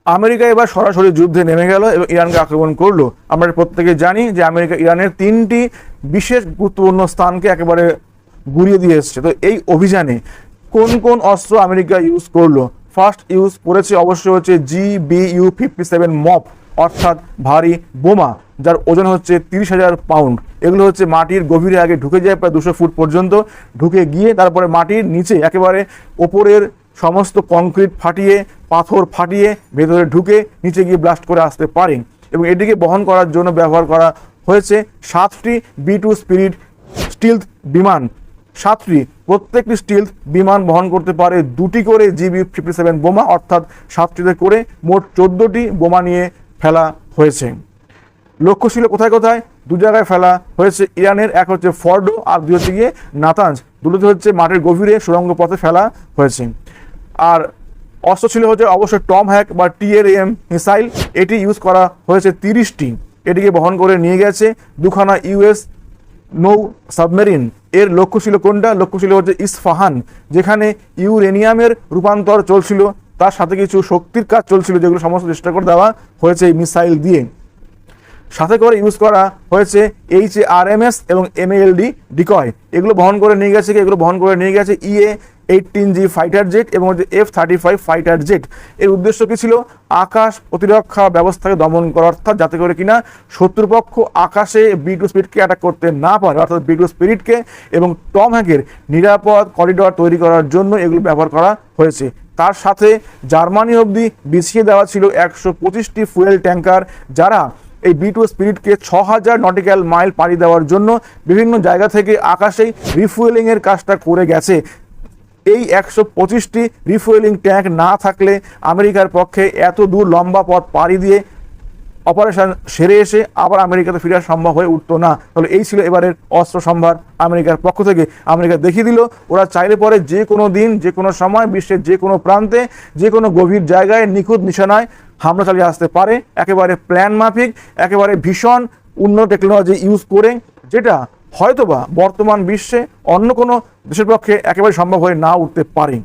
America এবার সরাসরি যুদ্ধে নেমে গেল এবং ইরানকে আক্রমণ করলো। আমরা প্রত্যেকে জানি যে আমেরিকা ইরানের 3টি বিশেষ গুরুত্বপূর্ণ স্থানকে একেবারে গুড়িয়ে দিয়ে এসছে। তো এই অভিযানে কোন কোন অস্ত্র আমেরিকা ইউজ করলো? ফার্স্ট ইউজ করেছে অবশ্যই হচ্ছে GBU-57 মপ, অর্থাৎ ভারী বোমা, যার ওজন হচ্ছে 30,000 পাউন্ড। এগুলো হচ্ছে মাটির গভীরে আগে ঢুকে যায়, প্রায় 200 ফুট পর্যন্ত ঢুকে গিয়ে তারপরে মাটির নিচে একেবারে ওপরের সমস্ত কংক্রিট ফাটিয়ে, পাথর ফাটিয়ে ভেতরে ঢুকে নিচে গিয়ে ব্লাস্ট করে আসতে পারে। এবং এটিকে বহন করার জন্য ব্যবহার করা হয়েছে 7টি B-2 স্পিরিট স্টিলথ বিমান। 7টি, প্রত্যেকটি স্টিলথ বিমান বহন করতে পারে 2টি করে GBU-57 বোমা, অর্থাৎ 7টিতে করে মোট 14টি বোমা নিয়ে ফেলা হয়েছে। লক্ষ্য ছিল কোথায় কোথায়? 2 জায়গায় ফেলা হয়েছে ইরানের, এক হচ্ছে ফর্ডো আর 2 হচ্ছে গিয়ে নাতাঞ্জ। দুটোতে হচ্ছে মাটির গভীরে সুড়ঙ্গ পথে ফেলা হয়েছে। আর অস্ত্র ছিল হচ্ছে অবশ্যই টম হ্যাক বা TLM মিসাইল। এটি ইউজ করা হয়েছে 30টি। এটিকে বহন করে নিয়ে গেছে 2খানা US নৌ সাবমেরিন। এর লক্ষ্য ছিল কোনটা? লক্ষ্য ছিল হচ্ছে ইস্পাহান, যেখানে ইউরেনিয়ামের রূপান্তর চলছিল, তার সাথে কিছু শক্তির কাজ চলছিল, যেগুলো সমস্ত চেষ্টা করে দেওয়া হয়েছে এই মিসাইল দিয়ে। সাথে করে ইউজ করা হয়েছে HARMS এবং MALD ডিকয়। এগুলো বহন করে নিয়ে গেছে EA-18G ফাইটার জেট এবং F-35 ফাইটার জেট। এর উদ্দেশ্য কী ছিল? আকাশ প্রতিরক্ষা ব্যবস্থাকে দমন করা, অর্থাৎ যাতে করে কিনা শত্রুপক্ষ আকাশে B-2 স্পিরিটকে অ্যাটাক করতে না পারে, অর্থাৎ B-2 স্পিরিটকে এবং টম হ্যাকের নিরাপদ করিডর তৈরি করার জন্য এগুলো ব্যবহার করা হয়েছে। তার সাথে জার্মানি অবধি বিছিয়ে দেওয়া ছিল 125টি ফুয়েল ট্যাঙ্কার, যারা এই B-2 স্পিরিটকে 6000 নটিক্যাল মাইল পাড়ি দেওয়ার জন্য বিভিন্ন জায়গা থেকে আকাশেই রিফুয়েলিংয়ের কাজটা করে গেছে। এই 125টি রিফুয়েলিং ট্যাঙ্ক না থাকলে আমেরিকার পক্ষে এত দূর লম্বা পথ পাড়ি দিয়ে অপারেশন সেরে এসে আবার আমেরিকাতে ফেরা সম্ভব হয়ে উঠতো না। তাহলে এই ছিল এবারের অস্ত্র সম্ভার আমেরিকার পক্ষ থেকে। আমেরিকা দেখিয়ে দিল ওরা চাইলে পরে যে কোনো দিন, যে কোনো সময়, বিশ্বের যে কোনো প্রান্তে, যে কোনো গভীর জায়গায় নিখুঁত নিশানায় হামলা চালিয়ে আসতে পারে, একেবারে প্ল্যান মাফিক, একেবারে ভীষণ উন্নত টেকনোলজি ইউজ করে, যেটা হয়তোবা বর্তমান বিশ্বে অন্য কোনো দেশের পক্ষে একেবারে সম্ভব হয়ে না উঠতে পারে।